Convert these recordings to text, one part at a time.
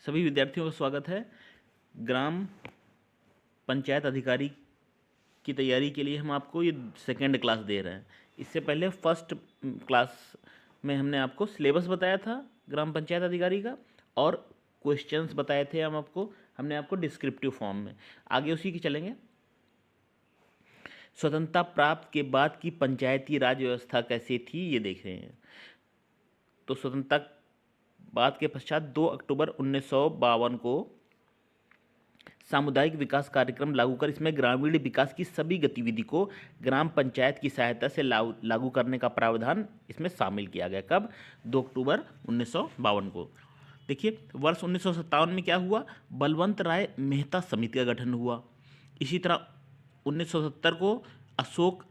सभी विद्यार्थियों का स्वागत है। ग्राम पंचायत अधिकारी की तैयारी के लिए हम आपको ये सेकेंड क्लास दे रहे हैं। इससे पहले फर्स्ट क्लास में हमने आपको सिलेबस बताया था ग्राम पंचायत अधिकारी का, और क्वेश्चंस बताए थे हमने आपको डिस्क्रिप्टिव फॉर्म में। आगे उसी की चलेंगे। स्वतंत्रता प्राप्त के बाद की पंचायती राज व्यवस्था कैसी थी, ये देख रहे हैं। तो स्वतंत्रता बाद के पश्चात 2 अक्टूबर 1952 को सामुदायिक विकास कार्यक्रम लागू कर इसमें ग्रामीण विकास की सभी गतिविधि को ग्राम पंचायत की सहायता से लागू करने का प्रावधान इसमें शामिल किया गया। कब? 2 अक्टूबर 1952 को। देखिए, वर्ष 1957 में क्या हुआ? बलवंत राय मेहता समिति का गठन हुआ। इसी तरह 1970 को अशोक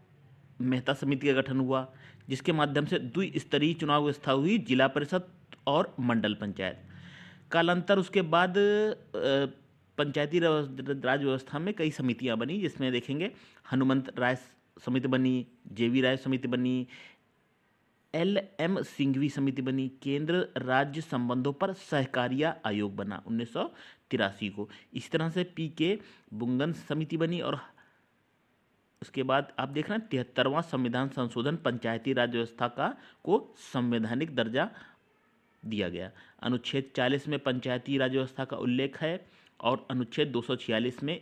मेहता समिति का गठन हुआ, जिसके माध्यम से द्विस्तरीय चुनाव व्यवस्था हुई, जिला परिषद और मंडल पंचायत। कालांतर उसके बाद पंचायती राज व्यवस्था में कई समितियां बनी, जिसमें देखेंगे हनुमंत राय समिति बनी, जेवी राय समिति बनी, एल.एम. सिंघवी समिति बनी, केंद्र राज्य संबंधों पर सहकारिता आयोग बना 1983 को। इस तरह से पी.के. बुंगन समिति बनी, और उसके बाद आप देख रहे हैं 73वां संविधान संशोधन पंचायती राज व्यवस्था को संवैधानिक दर्जा दिया गया। अनुच्छेद 40 में पंचायती राज व्यवस्था का उल्लेख है, और अनुच्छेद 246 में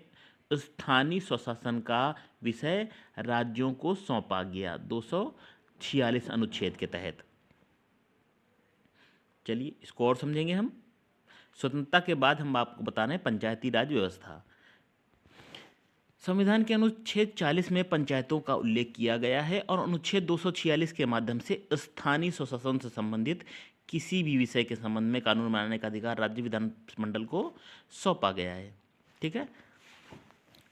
स्थानीय स्वशासन का विषय राज्यों को सौंपा गया 246 अनुच्छेद के तहत। चलिए इसको और समझेंगे हम। स्वतंत्रता के बाद हम आपको बता रहे हैं पंचायती राज व्यवस्था। संविधान के अनुच्छेद 40 में पंचायतों का उल्लेख किया गया है, और अनुच्छेद 246 के माध्यम से स्थानीय स्वशासन से संबंधित किसी भी विषय के संबंध में कानून बनाने का अधिकार राज्य विधानमंडल को सौंपा गया है। ठीक है,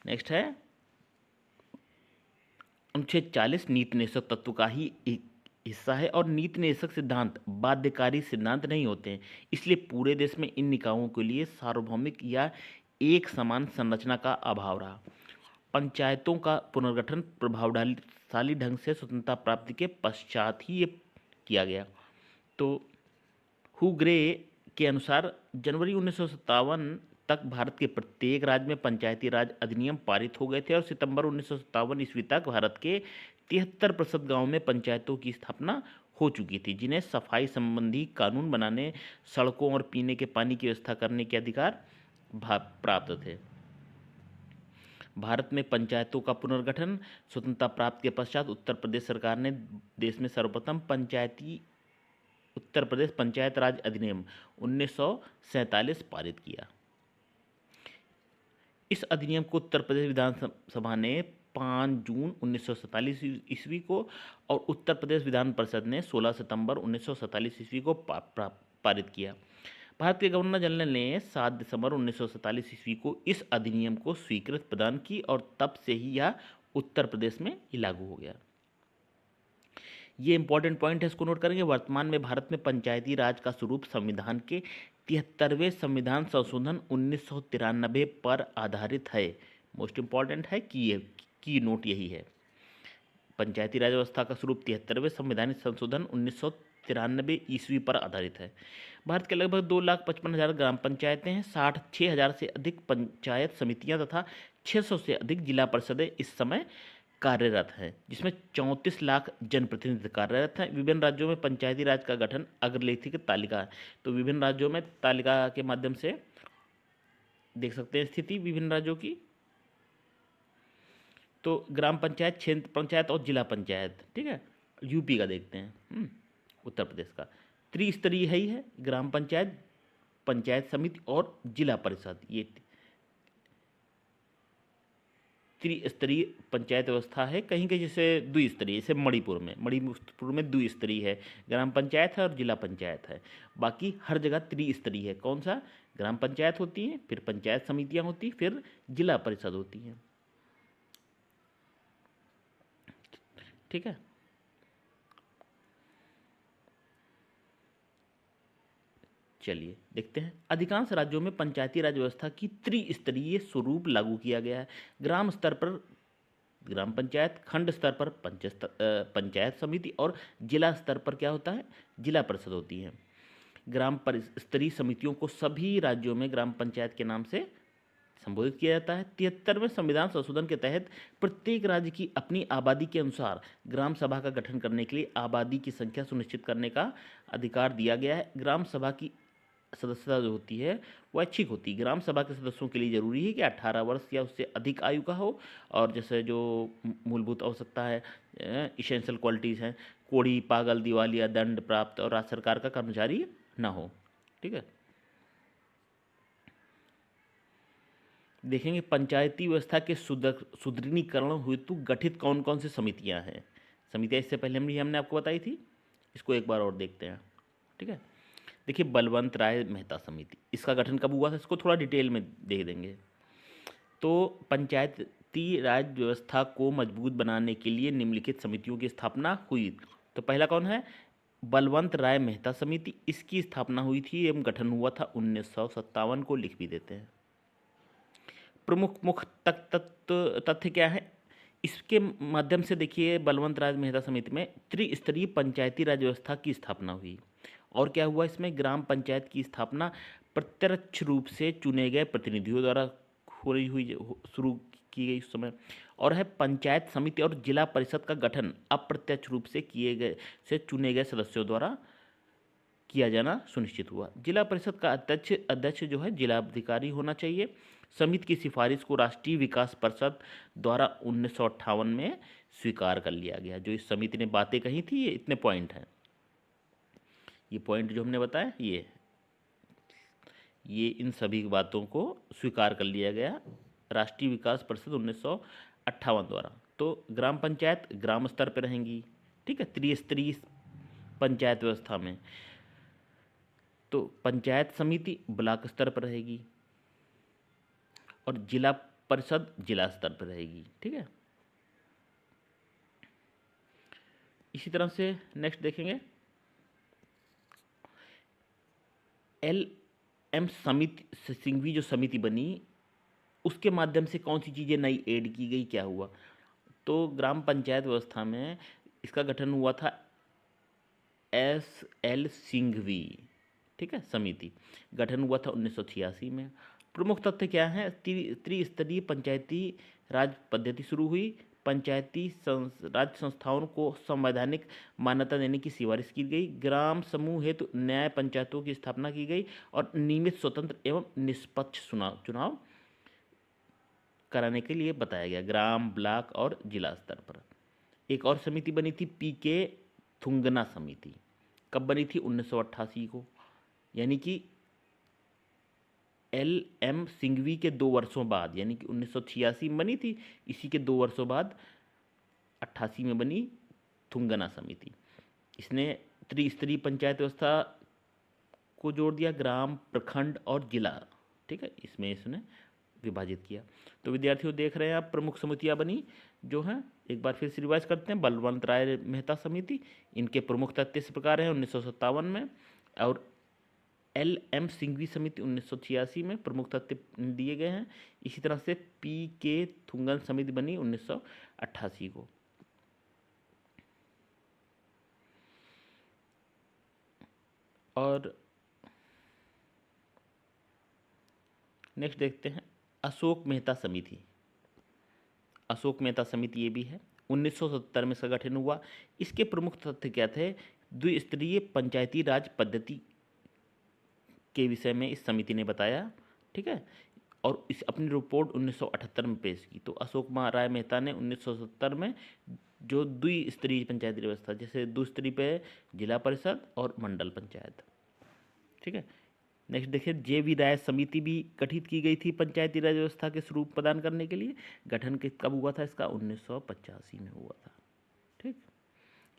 नेक्स्ट है अनुच्छेद 40 नीति निषेधक तत्व का ही एक हिस्सा है, और नीति निषेधक सिद्धांत बाध्यकारी सिद्धांत नहीं होते हैं। इसलिए पूरे देश में इन निकायों के लिए सार्वभौमिक या एक समान संरचना का अभाव रहा। पंचायतों का पुनर्गठन प्रभावशाली ढंग से स्वतंत्रता प्राप्ति के पश्चात ही ये किया गया। तो हुग्रे के अनुसार जनवरी 1957 तक भारत के प्रत्येक राज्य में पंचायती राज अधिनियम पारित हो गए थे, और सितंबर 1957 ईस्वी तक भारत के 73% गाँव में पंचायतों की स्थापना हो चुकी थी, जिन्हें सफाई संबंधी कानून बनाने, सड़कों और पीने के पानी की व्यवस्था करने के अधिकार प्राप्त थे। भारत में पंचायतों का पुनर्गठन स्वतंत्रता प्राप्त के पश्चात उत्तर प्रदेश सरकार ने देश में सर्वप्रथम उत्तर प्रदेश पंचायत राज अधिनियम 1947 पारित किया। इस अधिनियम को उत्तर प्रदेश विधानसभा ने 5 जून 1947 ईस्वी को, और उत्तर प्रदेश विधान परिषद ने 16 सितंबर 1947 ईस्वी को पारित किया। भारत के गवर्नर जनरल ने 7 दिसंबर 1947 ईस्वी को इस अधिनियम को स्वीकृति प्रदान की, और तब से ही यह उत्तर प्रदेश में ही लागू हो गया। ये इंपॉर्टेंट पॉइंट है, इसको नोट करेंगे। वर्तमान में भारत में पंचायती राज का स्वरूप संविधान के 73वें संविधान संशोधन 1993 पर आधारित है। मोस्ट इंपॉर्टेंट है की नोट यही है। पंचायती राज व्यवस्था का स्वरूप 73वें संवैधानिक संशोधन 1993 ईस्वी पर आधारित है। भारत के लगभग 2,55,000 ग्राम पंचायतें हैं। 6,000 से अधिक पंचायत समितियां तथा 600 से अधिक जिला परिषदें इस समय कार्यरत हैं, जिसमें 34 लाख जनप्रतिनिधि कार्यरत हैं। विभिन्न राज्यों में पंचायती राज का गठन अग्रलिखित तालिका है। तो विभिन्न राज्यों में तालिका के माध्यम से देख सकते हैं स्थिति विभिन्न राज्यों की। तो ग्राम पंचायत, क्षेत्र पंचायत और जिला पंचायत, ठीक है। यूपी का देखते हैं, उत्तर प्रदेश का त्रिस्तरीय है ही है, ग्राम पंचायत, पंचायत समिति और जिला परिषद। ये त्रिस्तरीय पंचायत व्यवस्था है। कहीं कहीं जैसे द्विस्तरीय, जैसे मणिपुर में द्विस्तरीय है, ग्राम पंचायत है और जिला पंचायत है। बाकी हर जगह त्रिस्तरीय है। कौन सा? ग्राम पंचायत होती है, फिर पंचायत समितियां होती, फिर जिला परिषद होती हैं। ठीक है, चलिए देखते हैं। अधिकांश राज्यों में पंचायती राज व्यवस्था की त्रिस्तरीय स्वरूप लागू किया गया है। ग्राम स्तर पर ग्राम पंचायत, खंड स्तर पर पंचायत समिति, और जिला स्तर पर क्या होता है? जिला परिषद होती है। ग्राम स्तरीय समितियों को सभी राज्यों में ग्राम पंचायत के नाम से संबोधित किया जाता है। 73वें संविधान संशोधन के तहत प्रत्येक राज्य की अपनी आबादी के अनुसार ग्राम सभा का गठन करने के लिए आबादी की संख्या सुनिश्चित करने का अधिकार दिया गया है। ग्राम सभा की सदस्यता जो होती है वो ऐच्छिक होती है। ग्राम सभा के सदस्यों के लिए जरूरी है कि 18 वर्ष या उससे अधिक आयु का हो, और जैसे जो मूलभूत आवश्यकता है, इसेंशियल क्वालिटीज़ हैं, कोढ़ी, पागल, दिवालिया, दंड प्राप्त और राज्य सरकार का कर्मचारी ना हो। ठीक है, देखेंगे पंचायती व्यवस्था के सुदृढ़ीकरण हेतु गठित कौन कौन सी समितियां हैं। समितियां इससे पहले हमने आपको बताई थी, इसको एक बार और देखते हैं। ठीक है, देखिए बलवंत राय मेहता समिति, इसका गठन कब हुआ था, इसको थोड़ा डिटेल में देख देंगे। तो पंचायती राज व्यवस्था को मजबूत बनाने के लिए निम्नलिखित समितियों की स्थापना हुई। तो पहला कौन है, बलवंत राय मेहता समिति, इसकी स्थापना हुई थी एवं गठन हुआ था 1957 को, लिख भी देते हैं। प्रमुख तथ्य क्या है, इसके माध्यम से देखिए बलवंत राज मेहता समिति में त्रिस्तरीय पंचायती राज व्यवस्था की स्थापना हुई। और क्या हुआ, इसमें ग्राम पंचायत की स्थापना प्रत्यक्ष रूप से चुने गए प्रतिनिधियों द्वारा हो रही हुई शुरू की गई उस समय। और है पंचायत समिति और जिला परिषद का गठन अप्रत्यक्ष रूप से चुने गए सदस्यों द्वारा किया जाना सुनिश्चित हुआ। जिला परिषद का अध्यक्ष जो है जिलाधिकारी होना चाहिए। समिति की सिफारिश को राष्ट्रीय विकास परिषद द्वारा 1958 में स्वीकार कर लिया गया। जो इस समिति ने बातें कही थी, ये इतने पॉइंट हैं, ये पॉइंट जो हमने बताया ये इन सभी बातों को स्वीकार कर लिया गया राष्ट्रीय विकास परिषद 1958 द्वारा। तो ग्राम पंचायत ग्राम स्तर पर रहेंगी। ठीक है, त्रिस्तरीय पंचायत व्यवस्था में तो पंचायत समिति ब्लॉक स्तर पर रहेगी और जिला परिषद जिला स्तर पर रहेगी। ठीक है, इसी तरह से नेक्स्ट देखेंगे LM समिति सिंघवी जो समिति बनी उसके माध्यम से कौन सी चीज़ें नई ऐड की गई, क्या हुआ। तो ग्राम पंचायत व्यवस्था में इसका गठन हुआ था SL सिंघवी, ठीक है, समिति, गठन हुआ था 1986 में। प्रमुख तथ्य क्या है, त्रिस्तरीय पंचायती राज पद्धति शुरू हुई। पंचायती राज संस्थाओं को संवैधानिक मान्यता देने की सिफारिश की गई। ग्राम समूह हेतु न्याय पंचायतों की स्थापना की गई और नियमित, स्वतंत्र एवं निष्पक्ष चुनाव कराने के लिए बताया गया ग्राम, ब्लॉक और जिला स्तर पर। एक और समिति बनी थी PK थुंगना समिति, कब बनी थी, 1988 को, यानी कि LM सिंघवी के 2 वर्षों बाद, यानी कि 1986 में बनी थी, इसी के 2 वर्षों बाद 88 में बनी थुंगना समिति। इसने त्रिस्तरीय पंचायत व्यवस्था को जोड़ दिया, ग्राम, प्रखंड और जिला। ठीक है, इसमें इसने विभाजित किया। तो विद्यार्थियों देख रहे हैं आप प्रमुख समितियां बनी जो हैं, एक बार फिर से रिवाइज करते हैं। बलवंत राय मेहता समिति, इनके प्रमुख तथ्य इस प्रकार हैं 1957 में, और LM सिंघवी समिति 1986 में प्रमुख तथ्य दिए गए हैं। इसी तरह से PK थुंगन समिति बनी 1988 को। और नेक्स्ट देखते हैं अशोक मेहता समिति। अशोक मेहता समिति ये भी है, 1970 में इसका गठन हुआ। इसके प्रमुख तथ्य क्या थे, द्विस्तरीय पंचायती राज पद्धति के विषय में इस समिति ने बताया। ठीक है, और इस अपनी रिपोर्ट 1978 में पेश की। तो अशोक राय मेहता ने 1970 में जो द्विस्तरीय पंचायती व्यवस्था, जैसे द्विस्तरीय पे जिला परिषद और मंडल पंचायत। ठीक है, नेक्स्ट देखिए JV राय समिति भी गठित की गई थी पंचायती राज व्यवस्था के स्वरूप प्रदान करने के लिए। गठन कब हुआ था इसका, 1985 में हुआ था। ठीक,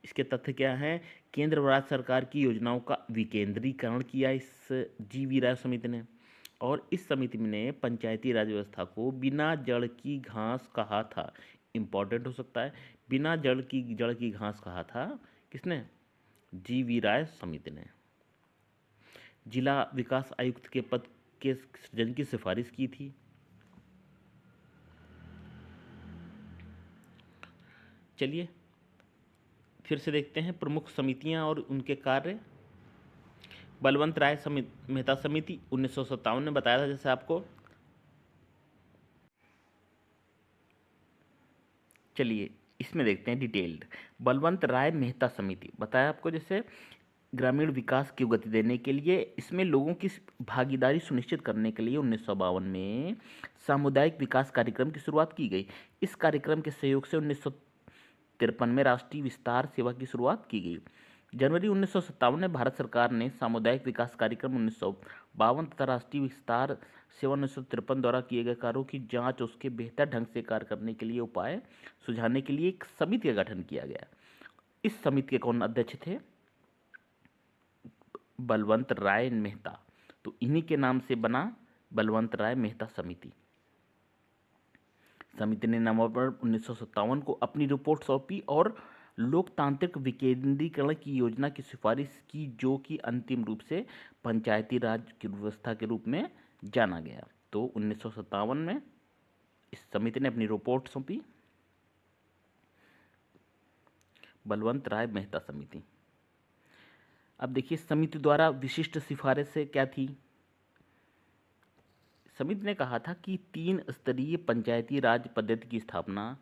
इसके तथ्य क्या हैं, केंद्र व राज्य सरकार की योजनाओं का विकेंद्रीकरण किया इस JV राय समिति ने। और इस समिति ने पंचायती राज व्यवस्था को बिना जड़ की घास कहा था। इंपॉर्टेंट हो सकता है, बिना जड़ की घास कहा था किसने, JV राय समिति ने। जिला विकास आयुक्त के पद के सृजन की सिफारिश की थी। चलिए फिर से देखते हैं प्रमुख समितियां और उनके कार्य। बलवंत राय मेहता समिति 1957 में बताया था जैसे आपको। चलिए इसमें देखते हैं डिटेल्ड। बलवंत राय मेहता समिति बताया आपको जैसे ग्रामीण विकास की गति देने के लिए, इसमें लोगों की भागीदारी सुनिश्चित करने के लिए 1952 में सामुदायिक विकास कार्यक्रम की शुरुआत की गई। इस कार्यक्रम के सहयोग से 1953 में राष्ट्रीय विस्तार सेवा की शुरुआत की गई। जनवरी 1957 में भारत सरकार ने सामुदायिक विकास कार्यक्रम 1952 तथा राष्ट्रीय विस्तार सेवा 1953 द्वारा किए गए कार्यों की जांच, उसके बेहतर ढंग से कार्य करने के लिए उपाय सुझाने के लिए एक समिति का गठन किया गया। इस समिति के कौन अध्यक्ष थे? बलवंत राय मेहता। तो इन्हीं के नाम से बना बलवंत राय मेहता समिति। समिति ने नवंबर 1957 को अपनी रिपोर्ट सौंपी और लोकतांत्रिक विकेंद्रीकरण की योजना की सिफारिश की, जो कि अंतिम रूप से पंचायती राज की व्यवस्था के रूप में जाना गया। तो 1957 में इस समिति ने अपनी रिपोर्ट सौंपी, बलवंत राय मेहता समिति। अब देखिए समिति द्वारा विशिष्ट सिफारिशें क्या थी। समिति ने कहा था कि 3 स्तरीय पंचायती राज पद्धति की स्थापना,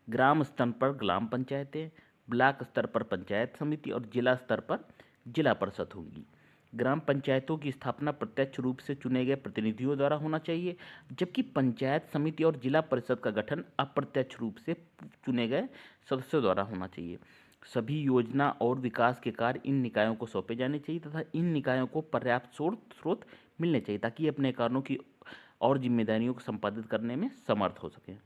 ग्राम स्तर पर ग्राम पंचायतें, ब्लॉक स्तर पर पंचायत समिति और जिला स्तर पर जिला परिषद होंगी। ग्राम पंचायतों की स्थापना प्रत्यक्ष रूप से चुने गए प्रतिनिधियों द्वारा होना चाहिए, जबकि पंचायत समिति और जिला परिषद का गठन अप्रत्यक्ष रूप से चुने गए सदस्यों द्वारा होना चाहिए। सभी योजना और विकास के कार्य इन निकायों को सौंपे जाने चाहिए तथा इन निकायों को पर्याप्त स्रोत मिलने चाहिए ताकि अपने कार्यों की और जिम्मेदारियों को संपादित करने में समर्थ हो सकें।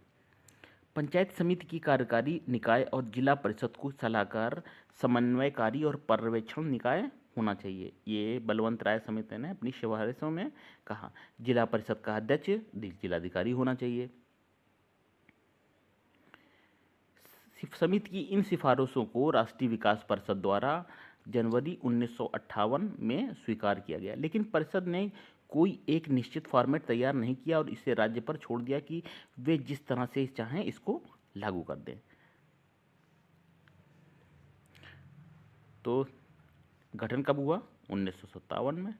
पंचायत समिति की कार्यकारी निकाय और जिला परिषद को सलाहकार, समन्वयकारी और पर्यवेक्षण निकाय होना चाहिए। ये बलवंत राय समिति ने अपनी सिफारिशों में कहा। जिला परिषद का अध्यक्ष जिलाधिकारी होना चाहिए। समिति की इन सिफारिशों को राष्ट्रीय विकास परिषद द्वारा जनवरी 1958 में स्वीकार किया गया, लेकिन परिषद ने कोई एक निश्चित फॉर्मेट तैयार नहीं किया और इसे राज्य पर छोड़ दिया कि वे जिस तरह से चाहें इसको लागू कर दें। तो गठन कब हुआ? 1957 में।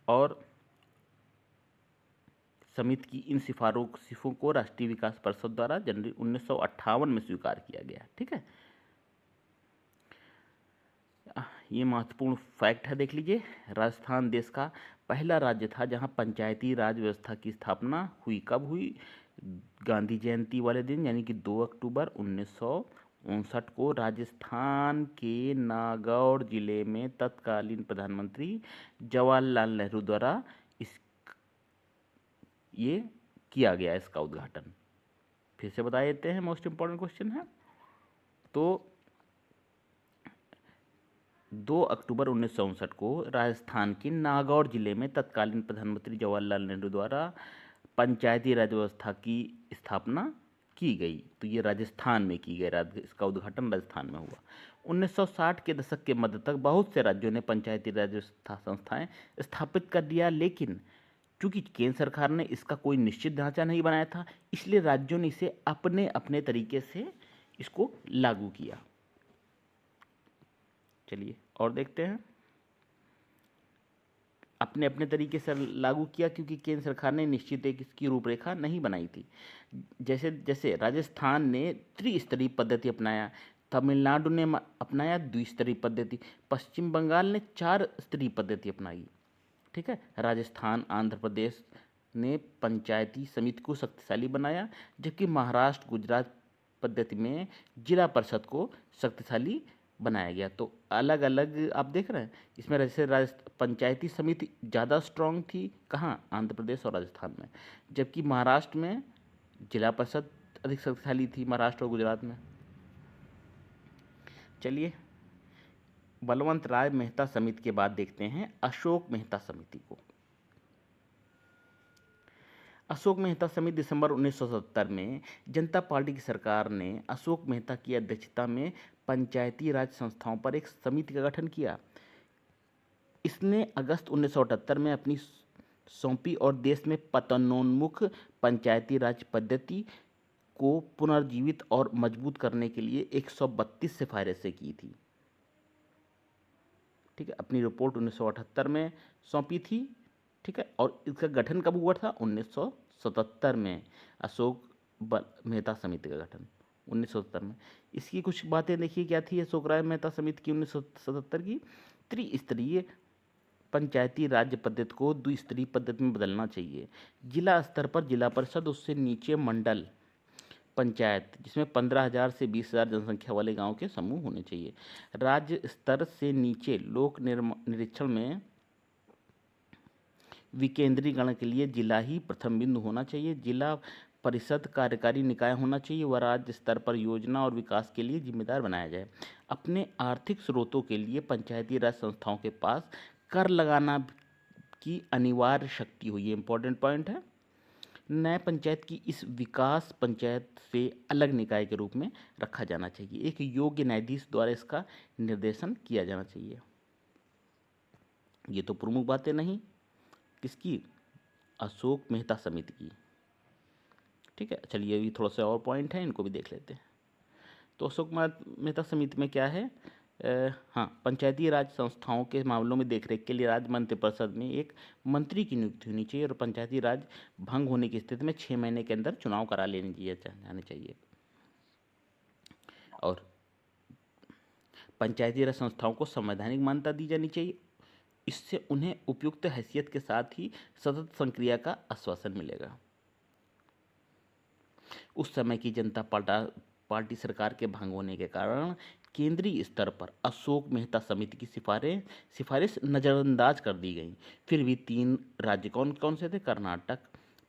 और समिति की इन सिफारिशों को राष्ट्रीय विकास परिषद द्वारा जनवरी 1958 में स्वीकार किया गया। ठीक है, ये महत्वपूर्ण फैक्ट है, देख लीजिए। राजस्थान देश का पहला राज्य था जहां पंचायती राज व्यवस्था की स्थापना हुई। कब हुई? गांधी जयंती वाले दिन, यानी कि 2 अक्टूबर 1959 को राजस्थान के नागौर जिले में तत्कालीन प्रधानमंत्री जवाहरलाल नेहरू द्वारा ये किया गया इसका उद्घाटन। फिर से बता देते हैं, मोस्ट इंपॉर्टेंट क्वेश्चन है। तो 2 अक्टूबर 1959 को राजस्थान के नागौर जिले में तत्कालीन प्रधानमंत्री जवाहरलाल नेहरू द्वारा पंचायती राज व्यवस्था की स्थापना की गई। तो ये राजस्थान में की गई, इसका उद्घाटन राजस्थान में हुआ। 1960 के दशक के मध्य तक बहुत से राज्यों ने पंचायती राज व्यवस्था संस्थाएं स्थापित कर दिया, लेकिन चूंकि केंद्र सरकार ने इसका कोई निश्चित ढांचा नहीं बनाया था, इसलिए राज्यों ने इसे अपने अपने तरीके से इसको लागू किया। चलिए और देखते हैं। अपने अपने तरीके से लागू किया क्योंकि केंद्र सरकार ने निश्चित एक इसकी रूपरेखा नहीं बनाई थी। जैसे जैसे राजस्थान ने त्रिस्तरीय पद्धति अपनाया, तमिलनाडु ने अपनाया द्विस्तरीय पद्धति, पश्चिम बंगाल ने 4 स्तरीय पद्धति अपनाई। ठीक है, राजस्थान, आंध्र प्रदेश ने पंचायती समिति को शक्तिशाली बनाया, जबकि महाराष्ट्र, गुजरात पद्धति में जिला परिषद को शक्तिशाली बनाया गया। तो अलग अलग आप देख रहे हैं इसमें। जैसे पंचायती समिति ज़्यादा स्ट्रांग थी कहाँ? आंध्र प्रदेश और राजस्थान में, जबकि महाराष्ट्र में जिला परिषद अधिक शक्तिशाली थी, महाराष्ट्र और गुजरात में। चलिए बलवंत राय मेहता समिति के बाद देखते हैं अशोक मेहता समिति को। अशोक मेहता समिति दिसंबर 1970 में जनता पार्टी की सरकार ने अशोक मेहता की अध्यक्षता में पंचायती राज संस्थाओं पर एक समिति का गठन किया। इसने अगस्त 1978 में अपनी सौंपी और देश में पतनोन्मुख पंचायती राज पद्धति को पुनर्जीवित और मजबूत करने के लिए 132 सिफारिशें की थी। ठीक है, अपनी रिपोर्ट 1978 में सौंपी थी। ठीक है, और इसका गठन कब हुआ था? 1977 में अशोक मेहता समिति का गठन 1977 में। इसकी कुछ बातें देखिए क्या थी अशोक राय मेहता समिति की 1977 की। त्रिस्तरीय पंचायती राज्य पद्धति को द्विस्तरीय पद्धति में बदलना चाहिए। जिला स्तर पर जिला परिषद, उससे नीचे मंडल पंचायत, जिसमें 15,000 से 20,000 जनसंख्या वाले गांव के समूह होने चाहिए। राज्य स्तर से नीचे लोक निरीक्षण में विकेंद्रीकरण के लिए जिला ही प्रथम बिंदु होना चाहिए। जिला परिषद कार्यकारी निकाय होना चाहिए व राज्य स्तर पर योजना और विकास के लिए जिम्मेदार बनाया जाए। अपने आर्थिक स्रोतों के लिए पंचायती राज संस्थाओं के पास कर लगाना की अनिवार्य शक्ति हुई। इंपॉर्टेंट पॉइंट है। न्याय पंचायत की इस विकास पंचायत से अलग निकाय के रूप में रखा जाना चाहिए। एक योग्य न्यायाधीश द्वारा इसका निर्देशन किया जाना चाहिए। ये तो प्रमुख बातें नहीं किसकी? अशोक मेहता समिति की। ठीक है, चलिए अभी थोड़ा सा और पॉइंट है, इनको भी देख लेते हैं। तो अशोक मेहता समिति में क्या है? हाँ, पंचायती राज संस्थाओं के मामलों में देखरेख के लिए राज्य मंत्रिपरिषद में एक मंत्री की नियुक्ति होनी चाहिए और पंचायती राज भंग होने की स्थिति में 6 महीने के अंदर चुनाव करा जाने चाहिए। और पंचायती राज संस्थाओं को संवैधानिक मान्यता दी जानी चाहिए। इससे उन्हें उपयुक्त हैसियत के साथ ही सतत संक्रिया का आश्वासन मिलेगा। उस समय की जनता पार्टी सरकार के भंग होने के कारण केंद्रीय स्तर पर अशोक मेहता समिति की सिफारिश नज़रअंदाज कर दी गई। फिर भी 3 राज्य कौन कौन से थे? कर्नाटक,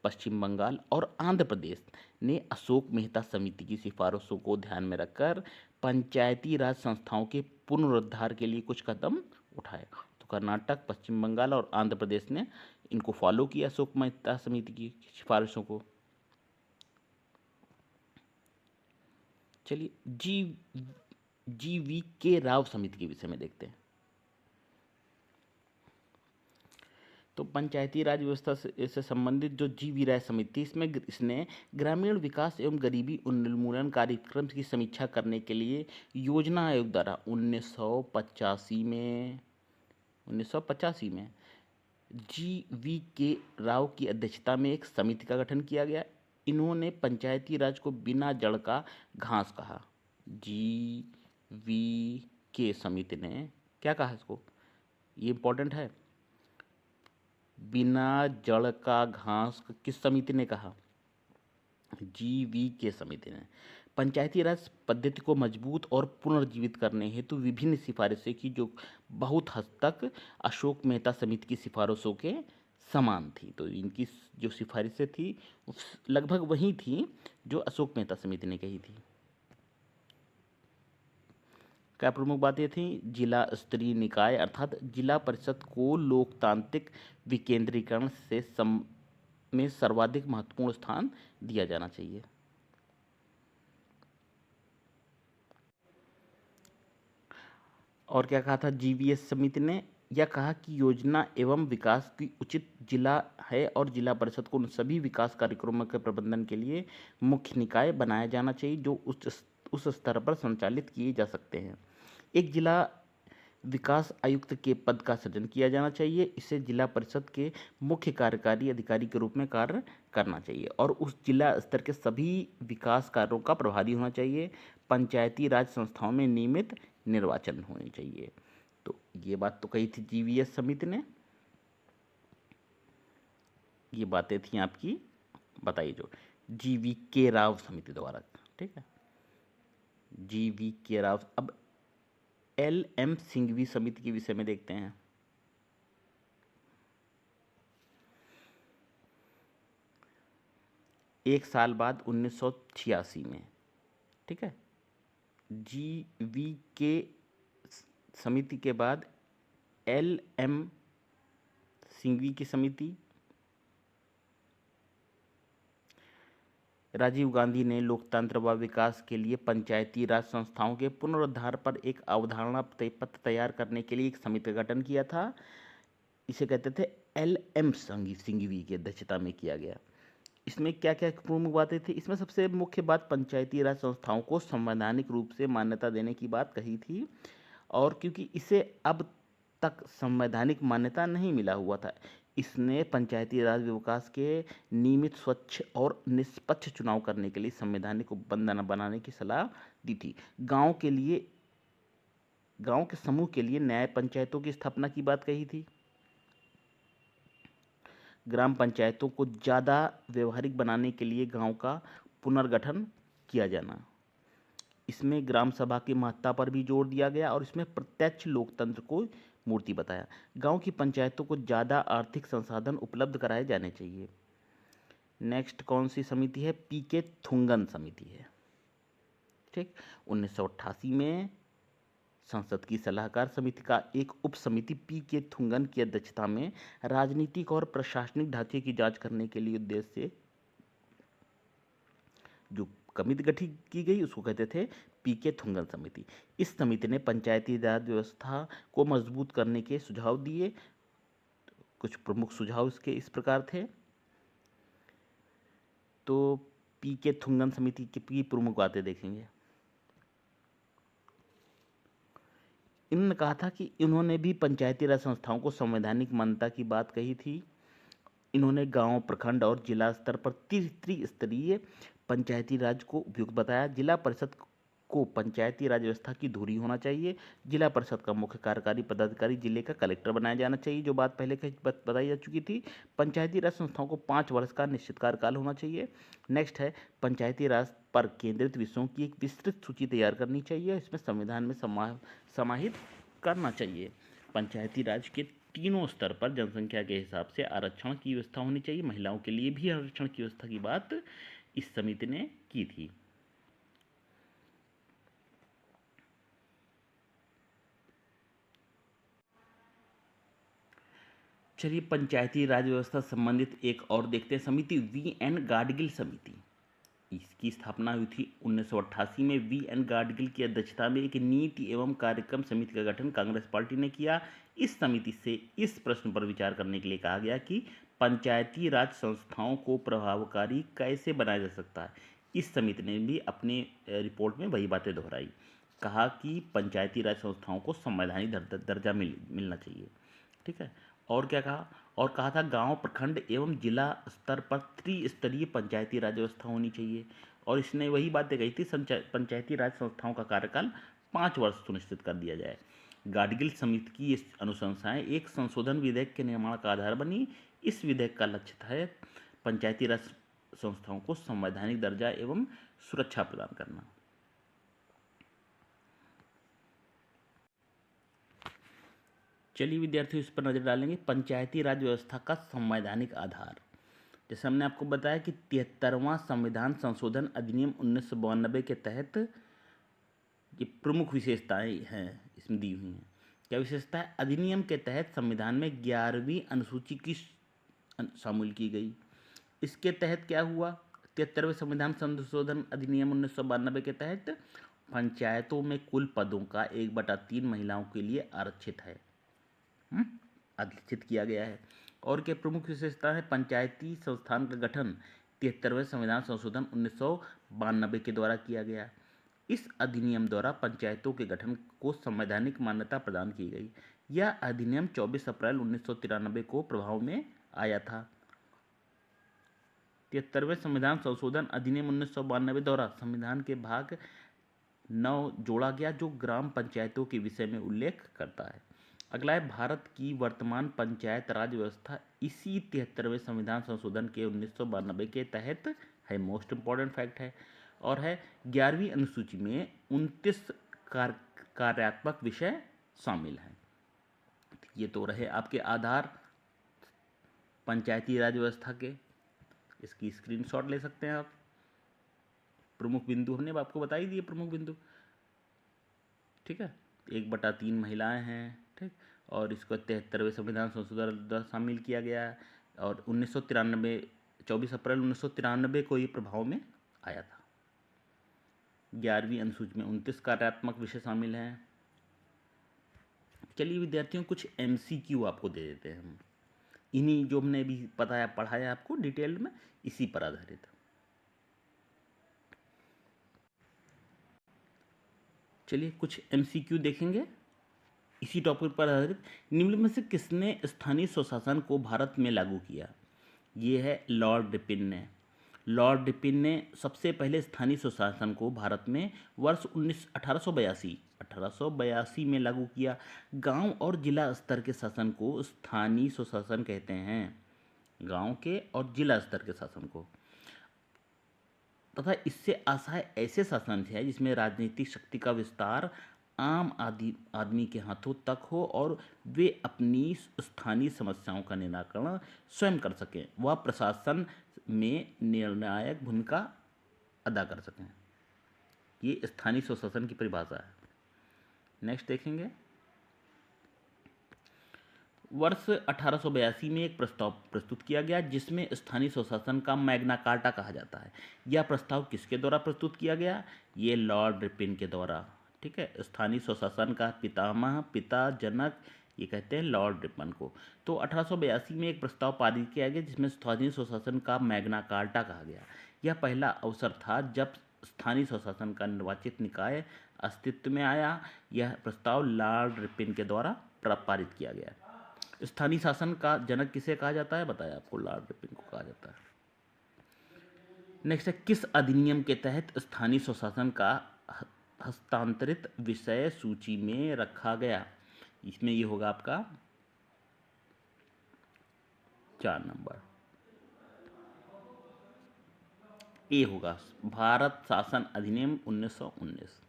पश्चिम बंगाल और आंध्र प्रदेश ने अशोक मेहता समिति की सिफारिशों को ध्यान में रखकर पंचायती राज संस्थाओं के पुनरुद्धार के लिए कुछ कदम उठाए। तो कर्नाटक, पश्चिम बंगाल और आंध्र प्रदेश ने इनको फॉलो किया, अशोक मेहता समिति की सिफारिशों को। चलिए GV.K. राव समिति के विषय में देखते हैं। तो पंचायती राज व्यवस्था से संबंधित जो GV राय समिति, इसने ग्रामीण विकास एवं गरीबी उन्मूलन कार्यक्रम की समीक्षा करने के लिए योजना आयोग द्वारा 1985 में GV.K. राव की अध्यक्षता में एक समिति का गठन किया गया। इन्होंने पंचायती राज को बिना जड़ का घास कहा। GV.K. समिति ने क्या कहा इसको? ये इंपॉर्टेंट है। बिना जड़ का घास किस समिति ने कहा? GV.K. समिति ने। पंचायती राज पद्धति को मजबूत और पुनर्जीवित करने हेतु विभिन्न सिफारिशें की, जो बहुत हद तक अशोक मेहता समिति की सिफारिशों के समान थी। तो इनकी जो सिफारिशें थी लगभग वही थी जो अशोक मेहता समिति ने कही थी। क्या प्रमुख बातें थी? जिला स्तरीय निकाय अर्थात जिला परिषद को लोकतांत्रिक विकेंद्रीकरण में सर्वाधिक महत्वपूर्ण स्थान दिया जाना चाहिए। और क्या कहा था GVS समिति ने? यह कहा कि योजना एवं विकास की उचित जिला है और जिला परिषद को उन सभी विकास कार्यक्रमों के प्रबंधन के लिए मुख्य निकाय बनाया जाना चाहिए जो उस स्तर पर संचालित किए जा सकते हैं। एक जिला विकास आयुक्त के पद का सृजन किया जाना चाहिए। इसे जिला परिषद के मुख्य कार्यकारी अधिकारी के रूप में कार्य करना चाहिए और उस जिला स्तर के सभी विकास कार्यों का प्रभारी होना चाहिए। पंचायती राज संस्थाओं में नियमित निर्वाचन होने चाहिए। तो ये बात तो कही थी GVS समिति ने। ये बातें थी आपकी बताइए जो GV.K. राव समिति द्वारा। ठीक है, GV.K. राव। अब LM सिंघवी समिति के विषय में देखते हैं। एक साल बाद 1986 में, ठीक है, GV.K. समिति के बाद LM सिंघवी की समिति। राजीव गांधी ने लोकतंत्र व विकास के लिए पंचायती राज संस्थाओं के पुनरुद्धार पर एक अवधारणा पत्र तैयार करने के लिए एक समिति का गठन किया था। इसे कहते थे LM सिंघवी की अध्यक्षता में किया गया। इसमें क्या क्या प्रमुख बातें थी? इसमें सबसे मुख्य बात पंचायती राज संस्थाओं को संवैधानिक रूप से मान्यता देने की बात कही थी, और क्योंकि इसे अब तक संवैधानिक मान्यता नहीं मिला हुआ था, इसने पंचायती राज विकास के नियमित, स्वच्छ और निष्पक्ष चुनाव करने के लिए संवैधानिक उपबंधन बनाने की सलाह दी थी। गांव के समूह के लिए न्याय पंचायतों की स्थापना की बात कही थी। ग्राम पंचायतों को ज़्यादा व्यवहारिक बनाने के लिए गांव का पुनर्गठन किया जाना। इसमें ग्राम सभा की महत्ता पर भी जोर दिया गया और इसमें प्रत्यक्ष लोकतंत्र को मूर्ति बताया। गांव की पंचायतों को ज़्यादा आर्थिक संसाधन उपलब्ध कराए जाने चाहिए। नेक्स्ट कौन सी समिति है? पीके थुंगन समिति है। ठीक, 1988 में संसद की सलाहकार समिति का एक उप समिति पीके थुंगन की अध्यक्षता में राजनीतिक और प्रशासनिक ढांचे की जांच करने के लिए उद्देश्य से जो कमिटी गठित की गई उसको कहते थे पीके थुंगन समिति। इस समिति ने पंचायती राज व्यवस्था को मजबूत करने के सुझाव दिए। कुछ प्रमुख सुझाव इसके इस प्रकार थे। तो पीके थुंगन समिति की प्रमुख बातें देखेंगे। इन्होंने कहा था कि इन्होंने भी पंचायती राज संस्थाओं को संवैधानिक मान्यता की बात कही थी। इन्होंने गांव, प्रखंड और जिला स्तर पर त्रिस्तरीय पंचायती राज को उपयुक्त बताया। जिला परिषद को पंचायती राज व्यवस्था की धुरी होना चाहिए। जिला परिषद का मुख्य कार्यकारी पदाधिकारी जिले का कलेक्टर बनाया जाना चाहिए, जो बात पहले बताई जा चुकी थी। पंचायती राज संस्थाओं को 5 वर्ष का निश्चित कार्यकाल होना चाहिए। नेक्स्ट है पंचायती राज पर केंद्रित विषयों की एक विस्तृत सूची तैयार करनी चाहिए, इसमें संविधान में समाहित करना चाहिए। पंचायती राज के तीनों स्तर पर जनसंख्या के हिसाब से आरक्षण की व्यवस्था होनी चाहिए। महिलाओं के लिए भी आरक्षण की व्यवस्था की बात इस समिति ने की थी। चलिए पंचायती राज व्यवस्था संबंधित एक और देखते हैं समिति, वी.एन. गाडगिल समिति। इसकी स्थापना हुई थी 1988 में। वी.एन. गाडगिल की अध्यक्षता में एक नीति एवं कार्यक्रम समिति का गठन कांग्रेस पार्टी ने किया। इस समिति से इस प्रश्न पर विचार करने के लिए कहा गया कि पंचायती राज संस्थाओं को प्रभावकारी कैसे बनाया जा सकता है। इस समिति ने भी अपने रिपोर्ट में वही बातें दोहराई। कहा कि पंचायती राज संस्थाओं को संवैधानिक दर्जा मिलना चाहिए। ठीक है, और क्या कहा? और कहा था गांव, प्रखंड एवं जिला स्तर पर त्रिस्तरीय पंचायती राज व्यवस्था होनी चाहिए। और इसने वही बातें कही थी, पंचायती राज संस्थाओं का कार्यकाल 5 वर्ष सुनिश्चित कर दिया जाए। गाडगिल समिति की इस अनुशंसाएं एक संशोधन विधेयक के निर्माण का आधार बनी। इस विधेयक का लक्ष्य था पंचायती राज संस्थाओं को संवैधानिक दर्जा एवं सुरक्षा प्रदान करना। चलिए विद्यार्थियों, इस पर नजर डालेंगे। पंचायती राज व्यवस्था का संवैधानिक आधार, जैसे हमने आपको बताया कि 73वां संविधान संशोधन अधिनियम 1992 के तहत ये प्रमुख विशेषताएं हैं इसमें दी हुई हैं। क्या विशेषता है? अधिनियम के तहत संविधान में 11वीं अनुसूची की शामिल की गई। इसके तहत क्या हुआ? 73वें संविधान संशोधन अधिनियम 1992 के तहत पंचायतों में कुल पदों का 1/3 महिलाओं के लिए आरक्षित है, आरक्षित किया गया है। और क्या प्रमुख विशेषता है? पंचायती संस्थान का गठन 73वें संविधान संशोधन 1992 के द्वारा किया गया। इस अधिनियम द्वारा पंचायतों के गठन को संवैधानिक मान्यता प्रदान की गई। यह अधिनियम 24 अप्रैल 1993 को प्रभाव में आया था। 73वें संविधान संशोधन अधिनियम 1992 द्वारा संविधान के भाग 9 जोड़ा गया, जो ग्राम पंचायतों के विषय में उल्लेख करता है। अगला है भारत की वर्तमान पंचायत राज व्यवस्था इसी 73वें संविधान संशोधन के 1992 के तहत है। मोस्ट इंपॉर्टेंट फैक्ट है। और है 11वीं अनुसूची में 29 कार्यात्मक विषय शामिल हैं। ये तो रहे आपके आधार पंचायती राज व्यवस्था के। इसकी स्क्रीनशॉट ले सकते हैं आप। प्रमुख बिंदु हमने आपको बता ही दिए, प्रमुख बिंदु। ठीक है, 1/3 महिलाएं हैं। ठीक, और इसको 73वें संविधान संशोधन शामिल किया गया और 1993 24 अप्रैल 1993 को ये प्रभाव में आया था। 11वीं अनुसूची में 29 कार्यात्मक विषय शामिल हैं। चलिए विद्यार्थियों, कुछ MCQ आपको दे देते हैं हम। इन्हीं जो हमने अभी बताया पढ़ाया आपको डिटेल में, इसी पर आधारित। चलिए कुछ एमसीक्यू देखेंगे इसी टॉपिक पर आधारित। निम्न में से किसने स्थानीय स्वशासन को भारत में लागू किया? ये है लॉर्ड रिपिन ने। लॉर्ड रिपिन ने सबसे पहले स्थानीय स्वशासन को भारत में वर्ष 1882 में लागू किया। गांव और जिला स्तर के शासन को स्थानीय स्वशासन कहते हैं, गांव के और जिला स्तर के शासन को। तथा इससे आशय ऐसे शासन है जिसमें राजनीतिक शक्ति का विस्तार आम आदमी के हाथों तक हो और वे अपनी स्थानीय समस्याओं का निराकरण स्वयं कर सकें, वह प्रशासन में निर्णायक भूमिका अदा कर सकें। ये स्थानीय स्वशासन की परिभाषा है। नेक्स्ट देखेंगे। वर्ष 1882 में एक प्रस्ताव प्रस्तुत किया गया जिसमें स्थानीय स्वशासन का मैग्ना कार्टा कहा जाता है। यह प्रस्ताव किसके द्वारा प्रस्तुत किया गया? ये लॉर्ड रिपिन के द्वारा। ठीक है, स्थानीय स्वशासन का पितामह, पिता, जनक, ये कहते हैं लॉर्ड रिपन को। तो 1882 में एक प्रस्ताव पारित किया गया जिसमें स्थानीय स्वशासन का मैग्ना कार्टा कहा गया। यह पहला अवसर था जब स्थानीय स्वशासन का निर्वाचित निकाय अस्तित्व में आया। यह प्रस्ताव लॉर्ड रिपन के द्वारा पारित किया गया। स्थानीय शासन का जनक किसे कहा जाता है? बताया आपको, लॉर्ड रिपन को कहा जाता है। नेक्स्ट है, किस अधिनियम के तहत स्थानीय स्वशासन का हस्तांतरित विषय सूची में रखा गया? इसमें ये होगा आपका 4 नंबर, ए होगा भारत शासन अधिनियम 1919।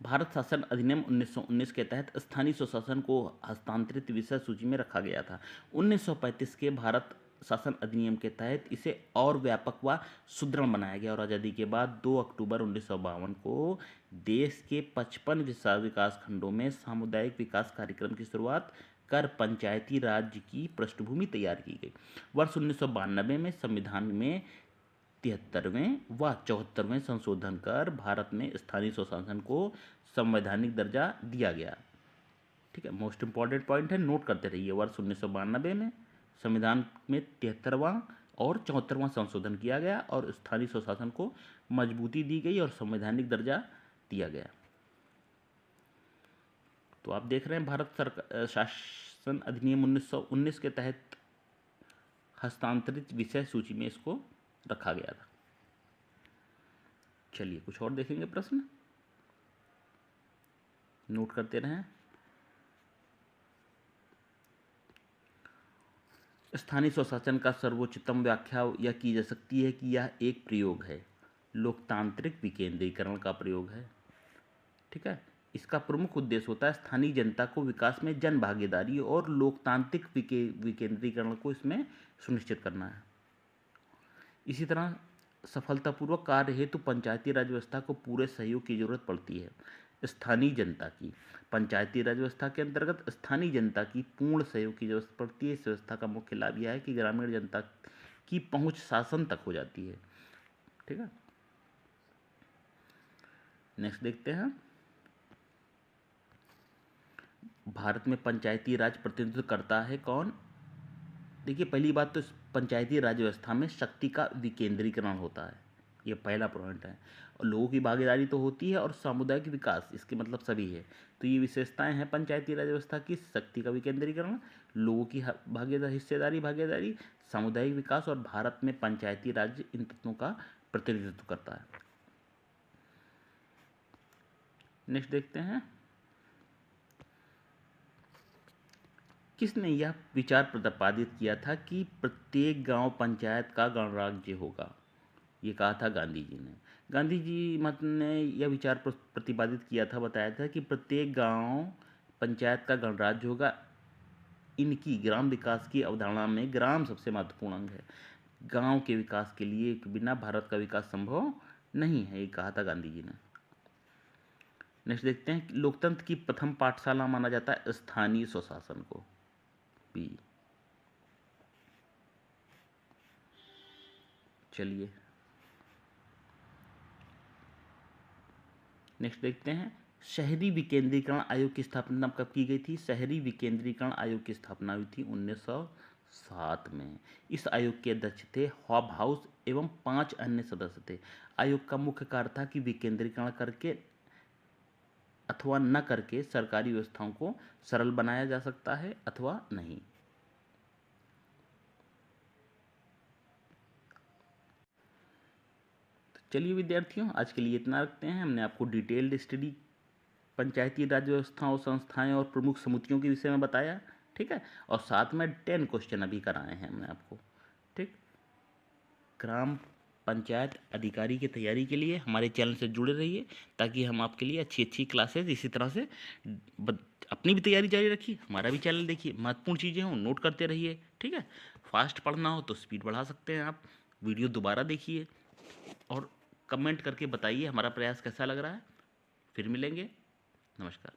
भारत शासन अधिनियम 1919 के तहत स्थानीय स्वशासन को हस्तांतरित विषय सूची में रखा गया था। 1935 के भारत शासन अधिनियम के तहत इसे और व्यापक व सुदृढ़ बनाया गया और आज़ादी के बाद 2 अक्टूबर 1952 को देश के 55 विकास खंडों में सामुदायिक विकास कार्यक्रम की शुरुआत कर पंचायती राज की पृष्ठभूमि तैयार की गई। वर्ष 1992 में संविधान में 73वें व 74वें संशोधन कर भारत में स्थानीय स्वशासन को संवैधानिक दर्जा दिया गया। ठीक है, मोस्ट इंपॉर्टेंट पॉइंट है, नोट करते रहिए। वर्ष 1992 में संविधान में 73वां और 74वां संशोधन किया गया और स्थानीय स्वशासन को मजबूती दी गई और संवैधानिक दर्जा दिया गया। तो आप देख रहे हैं भारत सरकार शासन अधिनियम 1919 के तहत हस्तांतरित विषय सूची में इसको रखा गया था। चलिए कुछ और देखेंगे प्रश्न, नोट करते रहें। स्थानीय स्वशासन का सर्वोच्चतम व्याख्या यह की जा सकती है कि यह एक प्रयोग है, लोकतांत्रिक विकेंद्रीकरण का प्रयोग है। ठीक है, इसका प्रमुख उद्देश्य होता है स्थानीय जनता को विकास में जन भागीदारी और लोकतांत्रिक विकेंद्रीकरण को इसमें सुनिश्चित करना है। इसी तरह सफलतापूर्वक कार्य हेतु पंचायती राज व्यवस्था को पूरे सहयोग की जरूरत पड़ती है। स्थानीय जनता की पंचायती राज व्यवस्था के अंतर्गत स्थानीय जनता की पूर्ण सहयोग की जरूरत पड़ती है। इस व्यवस्था का मुख्य लाभ यह है कि ग्रामीण जनता की पहुंच शासन तक हो जाती है। ठीक है, नेक्स्ट देखते हैं। भारत में पंचायती राज प्रतिनिधित्व करता है कौन? देखिए, पहली बात तो पंचायती राज व्यवस्था में शक्ति का विकेंद्रीकरण होता है, ये पहला पॉइंट है। और लोगों की भागीदारी तो होती है और सामुदायिक विकास, इसके मतलब सभी है। तो ये विशेषताएं हैं पंचायती राज व्यवस्था की: शक्ति का विकेंद्रीकरण, लोगों की भागीदारी, सामुदायिक विकास, और भारत में पंचायती राज इन तत्वों का प्रतिनिधित्व करता है। नेक्स्ट देखते हैं, किसने यह विचार प्रतिपादित किया था कि प्रत्येक गांव पंचायत का गणराज्य होगा? ये कहा था गांधी जी ने। गांधी जी मत ने यह विचार प्रतिपादित किया था, बताया था कि प्रत्येक गांव पंचायत का गणराज्य होगा। इनकी ग्राम विकास की अवधारणा में ग्राम सबसे महत्वपूर्ण अंग है। गांव के विकास के लिए बिना भारत का विकास संभव नहीं है, ये कहा था गांधी जी ने। नेक्स्ट देखते हैं, लोकतंत्र की प्रथम पाठशाला माना जाता है स्थानीय स्वशासन को, बी। चलिए नेक्स्ट देखते हैं, शहरी विकेंद्रीकरण आयोग की स्थापना कब की गई थी? शहरी विकेंद्रीकरण आयोग की स्थापना हुई थी 1907 में। इस आयोग के अध्यक्ष थे हॉब हाउस एवं 5 अन्य सदस्य थे। आयोग का मुख्य कार्य था कि विकेंद्रीकरण करके अथवा न करके सरकारी व्यवस्थाओं को सरल बनाया जा सकता है अथवा नहीं। तो चलिए विद्यार्थियों, आज के लिए इतना रखते हैं। हमने आपको डिटेल्ड स्टडी पंचायती राज व्यवस्थाओं, संस्थाएं और प्रमुख समितियों के विषय में बताया, ठीक है। और साथ में 10 क्वेश्चन अभी कराए हैं हमने आपको, ठीक। ग्राम पंचायत अधिकारी की तैयारी के लिए हमारे चैनल से जुड़े रहिए, ताकि हम आपके लिए अच्छी अच्छी क्लासेस इसी तरह से अपनी भी तैयारी जारी रखिए, हमारा भी चैनल देखिए, महत्वपूर्ण चीज़ें हों नोट करते रहिए, ठीक है। फास्ट पढ़ना हो तो स्पीड बढ़ा सकते हैं आप, वीडियो दोबारा देखिए और कमेंट करके बताइए हमारा प्रयास कैसा लग रहा है। फिर मिलेंगे, नमस्कार।